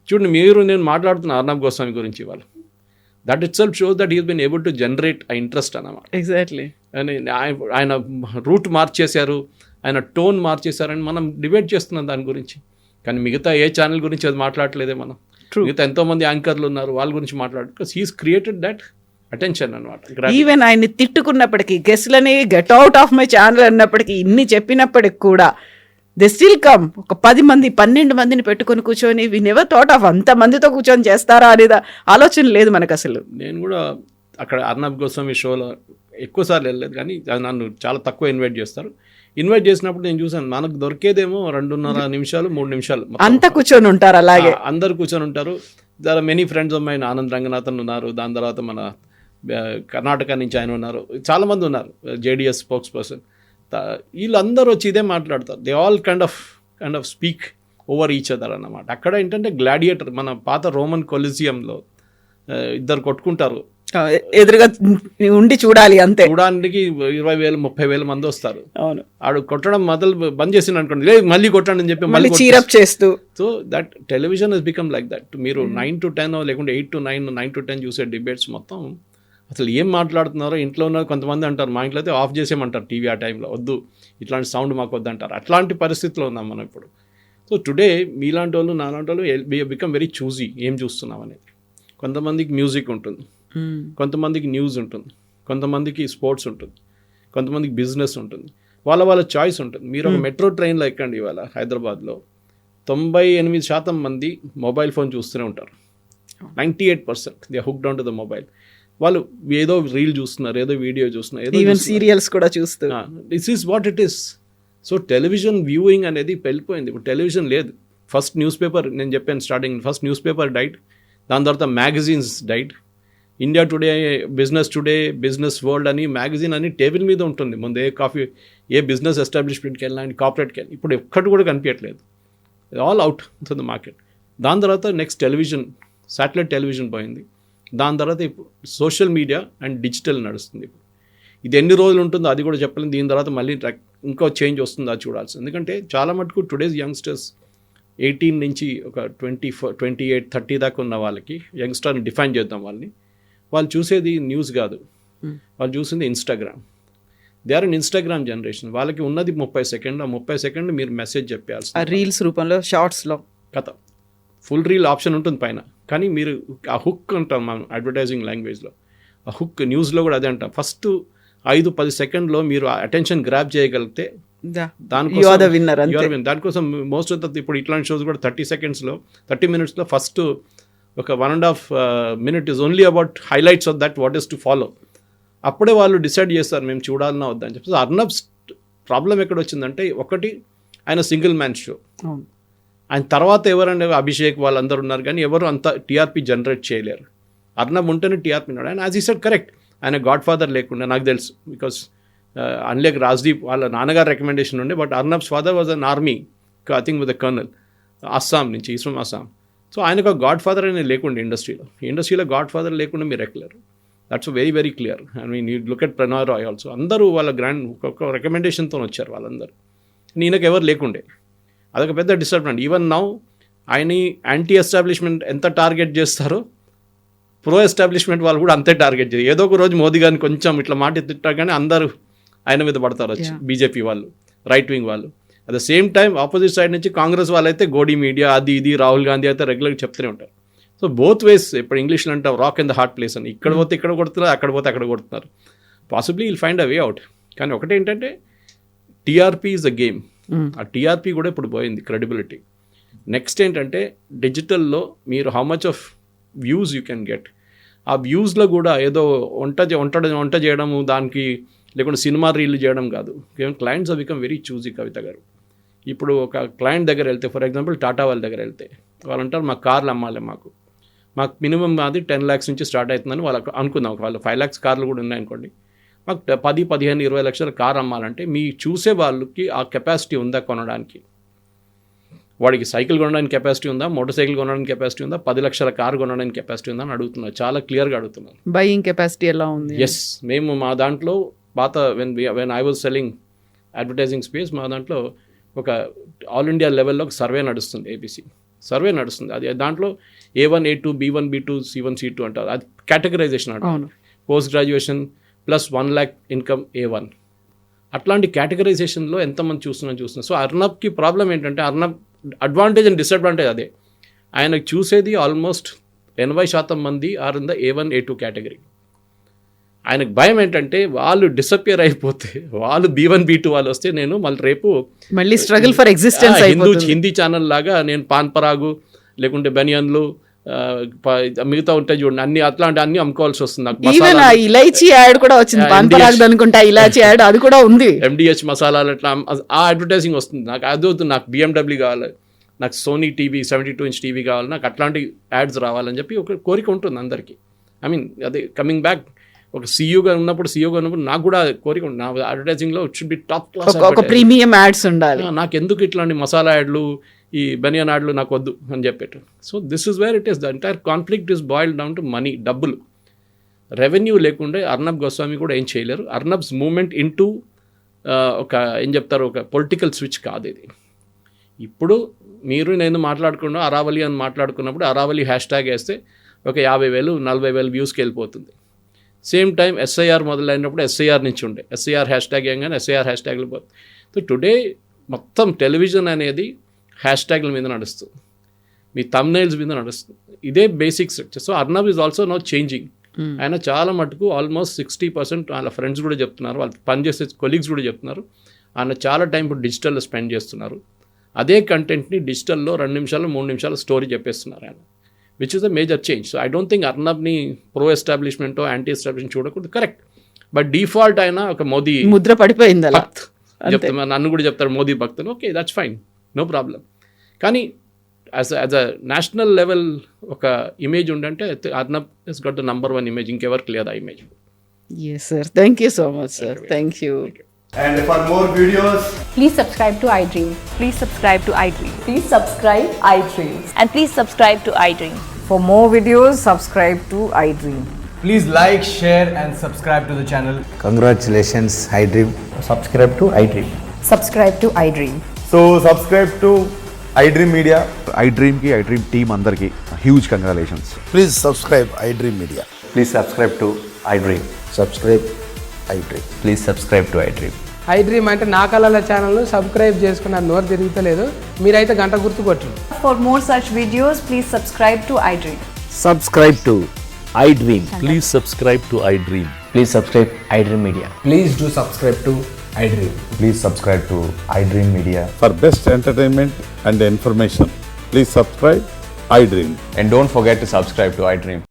చూడండి, నేను మాట్లాడుతున్న అర్నబ్ గోస్వామి గురించి ఇవాళ, that itself shows that he's been able to generate a interest అన్నమాట. ఎగ్జాక్ట్లీ. ఆయన రూట్ మార్చేశారు, ఆయన టోన్ మార్చేశారని మనం డిబేట్ చేస్తున్నాం దాని గురించి. కానీ మిగతా ఏ ఛానల్ గురించి అది మాట్లాడలేదే మనం. మిగతా ఎంతోమంది యాంకర్లు ఉన్నారు, వాళ్ళ గురించి మాట్లాడు. Because he's created that attention అనమాట. ఈవెన్ ఆయన్ని తిట్టుకున్నప్పటికీ, గెస్ట్లని get out of my channel అన్నప్పటికీ, ఇన్ని చెప్పినప్పటికి కూడా దే స్టిల్ కమ్. ఒక 10 మంది 12 మందిని పెట్టుకొని కూర్చొని వి నెవర్ థాట్ ఆఫ్ అంతమందితో కూర్చొని చేస్తారా అనేది ఆలోచన లేదు మనకు అసలు. నేను కూడా అక్కడ అర్నబ్ గోస్వామి షోలో ఎక్కువసార్లు వెళ్ళలేదు, కానీ నన్ను చాలా తక్కువ ఇన్వైట్ చేస్తారు. ఇన్వైట్ చేసినప్పుడు నేను చూసాను, మనకు దొరికేదేమో 2.5 నిమిషాలు 3 నిమిషాలు అంతా కూర్చొని ఉంటారు. అలాగే అందరు కూర్చొని ఉంటారు. దాని many friends of mine, Anand Ranganathan ఉన్నారు, దాని తర్వాత మన కర్ణాటక నుంచి ఆయన ఉన్నారు, చాలామంది ఉన్నారు, JDS స్పోక్స్ పర్సన్. వీళ్ళందరూ వచ్చి ఇదే మాట్లాడతారు. They all kind of speak over each other అన్నమాట. అక్కడ ఏంటంటే గ్లాడియేటర్, మన పాత రోమన్ కొలిజియంలో ఇద్దరు కొట్టుకుంటారు, ఎదురుగా ఉండి చూడాలి అంతే. చూడడానికి 20,000 30,000 మంది వస్తారు. అవును, ఆడు కొట్టడం బంద్ చేసిన అనుకోండి, లేదు మళ్ళీ కొట్టండి అని చెప్పి మళ్ళీ చీరప్ చేస్తూ. So that television has become like that. మీరు 9 to 10 లేకుంటే 8 to 9 9 to 10 చూసే డిబేట్స్ మొత్తం అసలు ఏం మాట్లాడుతున్నారో. ఇంట్లో ఉన్న కొంతమంది అంటారు, మా ఇంట్లో అయితే ఆఫ్ చేసేయమంటారు టీవీ, ఆ టైంలో వద్దు, ఇట్లాంటి సౌండ్ మాకు వద్దంటారు. అట్లాంటి పరిస్థితిలో ఉన్నాం మనం ఇప్పుడు. సో టుడే మీలాంటి వాళ్ళు నాలాంటి వాళ్ళు బికమ్ వెరీ చూజీ ఏం చూస్తున్నాం అనేది. కొంతమందికి మ్యూజిక్ ఉంటుంది, కొంతమందికి న్యూస్ ఉంటుంది, కొంతమందికి స్పోర్ట్స్ ఉంటుంది, కొంతమందికి బిజినెస్ ఉంటుంది, వాళ్ళ చాయిస్ ఉంటుంది. మీరు ఒక మెట్రో ట్రైన్లో ఎక్కండి, ఇవాళ హైదరాబాద్లో 98% మంది మొబైల్ ఫోన్ చూస్తూనే ఉంటారు. 98% they hooked on to the mobile. వాళ్ళు ఏదో రీల్ చూస్తున్నారు, ఏదో వీడియో చూస్తున్నారు, ఏదో ఈవెన్ సీరియల్స్ కూడా చూస్తూ. This is what it is. So television viewing అనేది వెళ్ళిపోయింది. ఇప్పుడు టెలివిజన్ లేదు. ఫస్ట్ న్యూస్ పేపర్, నేను చెప్పాను starting, first news paper diet, దాని తర్వాత magazines diet. India today, business today, business world అని మ్యాగజైన్ అని టేబుల్ మీద ఉంటుంది. ముందు ఏ బిజినెస్ ఎస్టాబ్లిష్మెంట్కి వెళ్ళినా, కార్పొరేట్కి వెళ్ళినా, ఇప్పుడు ఎక్కడి కూడా కనిపించట్లేదు. All out to the market. దాని తర్వాత నెక్స్ట్ టెలివిజన్, శాటిలైట్ టెలివిజన్ పోయింది. దాని తర్వాత ఇప్పుడు సోషల్ మీడియా అండ్ డిజిటల్ నడుస్తుంది. ఇప్పుడు ఇది ఎన్ని రోజులు ఉంటుందో అది కూడా చెప్పలేము. దీని తర్వాత మళ్ళీ ఇంకో చేంజ్ వస్తుందో అది చూడాల్సింది. ఎందుకంటే చాలా మటుకు టుడేస్ యంగ్స్టర్స్ 18 నుంచి ఒక 24, 28, 30 దాకా ఉన్న వాళ్ళకి, యంగ్స్టర్ని డిఫైన్ చేద్దాం వాళ్ళని, వాళ్ళు చూసేది న్యూస్ కాదు, వాళ్ళు చూసింది Instagram. They are in Instagram generation. వాళ్ళకి ఉన్నది 30 సెకండ్లు. ఆ 30 సెకండ్లు మీరు మెసేజ్ చెప్పాల్సి, రీల్స్ రూపంలో, షార్ట్స్లో కథ. ఫుల్ రీల్ ఆప్షన్ ఉంటుంది పైన, కానీ మీరు ఆ హుక్ అంటాం మనం అడ్వర్టైజింగ్ లాంగ్వేజ్లో. ఆ హుక్ న్యూస్లో కూడా అదే అంటాం. ఫస్ట్ 5-10 సెకండ్లో మీరు అటెన్షన్ గ్రాప్ చేయగలిగితే దానికోసం మోస్ట్ ఆఫ్ ద ఇప్పుడు ఇట్లాంటి షోస్ కూడా 30 మినిట్స్లో ఫస్ట్ ఒక 1.5 minute is only about highlights of that, what is to follow. అప్పుడే వాళ్ళు డిసైడ్ చేస్తారు మేము చూడాలన్నా వద్దని చెప్పి. అర్నబ్స్ ప్రాబ్లం ఎక్కడ వచ్చిందంటే, ఒకటి ఆయన సింగిల్ మ్యాన్ షో, ఆయన తర్వాత ఎవరంటే అభిషేక్ వాళ్ళందరూ ఉన్నారు, కానీ ఎవరు అంత టీఆర్పీ జనరేట్ చేయలేరు. అర్నబ్ ఉంటేనే టీఆర్పీ ఉన్నాడు. అండ్ యాజ్ ఈ సెడ్ కరెక్ట్, ఆయన గాడ్ ఫాదర్ లేకుండా నాకు తెలుసు, బికాస్ అన్లేక్ రాజ్దీప్ వాళ్ళ నాన్నగారు రికమెండేషన్ ఉండే, but Arnab's father was in army, I think with the colonel, Assam నుంచి, ఈస్ ఫ్రమ్ అస్సాం. సో ఆయనకు గాడ్ ఫాదర్ అనేది లేకుండా ఇండస్ట్రీలో గాడ్ ఫాదర్ లేకుండా మీరు ఎక్కలేరు. That's very very clear. I mean you look at Pranay Roy also, అందరూ వాళ్ళ గ్రాండ్ ఒక రికమెండేషన్తో వచ్చారు వాళ్ళందరూ. ఈయనకు ఎవరు లేకుండే, అదొక పెద్ద డిస్టర్బెన్స్. ఈవెన్ నౌ ఆయన యాంటీ ఎస్టాబ్లిష్మెంట్ ఎంత టార్గెట్ చేస్తారో, ప్రో ఎస్టాబ్లిష్మెంట్ వాళ్ళు కూడా అంతే టార్గెట్ చేస్తారు. ఏదో ఒక రోజు మోదీ గారిని కొంచెం ఇట్లా మాట తిట్టారు, కానీ అందరూ ఆయన మీద పడతారు వచ్చి, బీజేపీ వాళ్ళు, రైట్ వింగ్ వాళ్ళు. At the same time opposite side నుంచి కాంగ్రెస్ వాళ్ళైతే గోడీ మీడియా అది ఇది, రాహుల్ గాంధీ అయితే రెగ్యులర్గా చెప్తూనే ఉంటారు. సో బోత్ వేస్, ఇప్పుడు ఇంగ్లీష్లో అంటాం rock in the heart place అని, ఇక్కడ పోతే ఇక్కడ కొడుతున్నారు, అక్కడ పోతే అక్కడ కొడుతున్నారు. Possibly will find a way out. కానీ ఒకటేంటంటే టీఆర్పీ ఈజ్ అ గేమ్. ఆ టీఆర్పీ కూడా ఇప్పుడు పోయింది, క్రెడిబిలిటీ. నెక్స్ట్ ఏంటంటే డిజిటల్లో మీరు how much of views you can get. ఆ వ్యూస్లో కూడా ఏదో వంట చేయడము, దానికి లేకుంటే సినిమా రీల్ చేయడం కాదు. Clients are become very choosy. Kavitha garu, ఇప్పుడు ఒక క్లయింట్ దగ్గర వెళ్తే, ఫర్ ఎగ్జాంపుల్ టాటా వాళ్ళ దగ్గర వెళ్తే, వాళ్ళు అంటారు మాకు కార్లు అమ్మాలి, మాకు మినిమం అది 10 lakhs నుంచి స్టార్ట్ అవుతుందని వాళ్ళకు అనుకుందాం. వాళ్ళు 5 lakhs కార్లు కూడా ఉన్నాయనుకోండి, మాకు 10, 15, 20 లక్షల కార్ అమ్మాలంటే మీ చూసే వాళ్ళకి ఆ కెపాసిటీ ఉందా కొనడానికి? వాడికి సైకిల్ కొనడానికి కెపాసిటీ ఉందా, మోటార్ సైకిల్ కొనడానికి కెపాసిటీ ఉందా, 10 లక్షల కారు కొనడానికి కెపాసిటీ ఉందా అని అడుగుతున్నారు. చాలా క్లియర్గా అడుగుతున్నారు. బయింగ్ కెపాసిటీ ఎలా ఉంది? ఎస్, మేము మా దాంట్లో పాత when I was selling advertising space, మా దాంట్లో ఒక ఆల్ ఇండియా లెవెల్లో ఒక సర్వే నడుస్తుంది, ఏబీసీ సర్వే నడుస్తుంది. అది దాంట్లో A1, A2, B1, B2, C1, C2 అంటారు. అది కేటగరైజేషన్ అంటారు. Post graduation plus 1 lakh income A1, అట్లాంటి కేటగరైజేషన్లో ఎంతమంది చూస్తున్నారు. సో అర్నబ్కి ప్రాబ్లం ఏంటంటే, అర్నబ్ అడ్వాంటేజ్ అండ్ డిసడ్వాంటేజ్ అదే. ఆయనకు చూసేది ఆల్మోస్ట్ 80% మంది are in the A1, A2 category. ఆయనకు భయం ఏంటంటే వాళ్ళు డిసపియర్ అయిపోతే, వాళ్ళు B1, B2 వాళ్ళు వస్తే నేను మళ్ళీ struggle for existence Hindi channel లాగా నేను పాన్ పరాగు లేకుంటే బనియన్లు మిగతా ఉంటాయి చూడండి, అన్ని అట్లాంటి అన్ని అమ్ముకోవాల్సి వస్తుంది. నాకు ఇలాచీ యాడ్ కూడా వచ్చింది, పాన్ పరాగ్ అనుకుంటా, ఇలాచీ యాడ్ అది కూడా ఉంది, MDH మసాలాలు అట్లా ఆ అడ్వర్టైజింగ్ వస్తుంది. నాకు అది వద్దు, నాకు BMW కావాలి, నాకు సోనీ టీవీ 72-inch టీవీ కావాలి, నాకు అట్లాంటి యాడ్స్ రావాలని చెప్పి ఒక కోరిక ఉంటుంది అందరికీ. ఐ మీన్ అదే కమింగ్ బ్యాక్, ఒక సీఈఓగా ఉన్నప్పుడు నాకు కూడా కోరిక ఉంది, నా అడ్వర్టైజింగ్లో it should be top class, ఒక ప్రీమియం యాడ్స్ ఉండాలి. నాకు ఎందుకు ఇట్లాంటి మసాలా యాడ్లు, ఈ బనియన్ యాడ్లు నాకు వద్దు అని చెప్పేట్టు. So this is where it is, the entire conflict is boiled down to money, డబ్బులు. రెవెన్యూ లేకుంటే అర్నబ్ గోస్వామి కూడా ఏం చేయలేరు. అర్నబ్స్ మూమెంట్ ఇంటూ ఒక ఏం చెప్తారు, ఒక పొలిటికల్ స్విచ్ కాదు ఇది. ఇప్పుడు మీరు నేను మాట్లాడుకున్నా అరావళి అని మాట్లాడుకున్నప్పుడు అరావళి హ్యాష్ట్యాగ్ వేస్తే ఒక 50,000, 40,000 వ్యూస్కి వెళ్ళిపోతుంది. సేమ్ టైం SIR మొదలైనప్పుడు SIR నుంచి ఉండే, SIR హ్యాష్ట్యాగ్ ఏంగానే SIR హ్యాష్ట్యాగ్లు పోతుంది. సో టుడే మొత్తం టెలివిజన్ అనేది హ్యాష్ట్యాగ్ల మీద నడుస్తుంది, మీ థంబ్నెయిల్స్ మీద నడుస్తుంది. ఇదే basic structure. So Arnab is also now changing. ఆయన చాలా మటుకు ఆల్మోస్ట్ 60% వాళ్ళ ఫ్రెండ్స్ కూడా చెప్తున్నారు, వాళ్ళు పనిచేసే కొలీగ్స్ కూడా చెప్తున్నారు, ఆయన చాలా టైం ఇప్పుడు డిజిటల్లో స్పెండ్ చేస్తున్నారు. అదే కంటెంట్ని డిజిటల్లో 2 నిమిషాలు 3 నిమిషాలు స్టోరీ చెప్పేస్తున్నారు ఆయన. Which is a major change. So I don't think అర్నబ్ని ప్రో ఎస్టాబ్లిష్మెంటో యాంటీ ఎస్టాబ్లిష్మెంట్ చూడకూడదు, కరెక్ట్. బట్ డిఫాల్ట్ ఆయన ఒక మోదీ ముద్ర పడిపోయింది అలా. భక్త్ చెప్తా, నన్ను కూడా చెప్తారు Modi bhakt, okay that's fine, no problem. కానీ యాజ్ అ నేషనల్ లెవెల్ ఒక ఇమేజ్ ఉండంటే Arnab is got the number 1 image, ఇంకెవరికి లేదు ఆ image. Yes, sir. Thank you so much, sir. Thank you. And for more videos, Please subscribe to iDream. Please subscribe to iDream. Please subscribe iDream. And please subscribe to iDream. For more videos, subscribe to iDream. please like, share, and subscribe to the channel. Congratulations, iDream. Subscribe to iDream. Subscribe to iDream. So subscribe to iDream Media. iDream ki iDream team andarki huge congratulations. Please subscribe iDream Media. Please subscribe to iDream. Subscribe iDream. Please subscribe to iDream. iDream అంటే నా కళల ఛానల్ను subscribe చేసుకున్న నోరు తిరుగుతలేదు, మీరైతే గంట గుర్తు కొట్టండి. For more such videos, please subscribe to iDream. Subscribe to iDream. Please subscribe to iDream. Please subscribe iDream Media. Please do subscribe to iDream. Please subscribe to iDream Media. For best entertainment and information, please subscribe iDream. And don't forget to subscribe to iDream.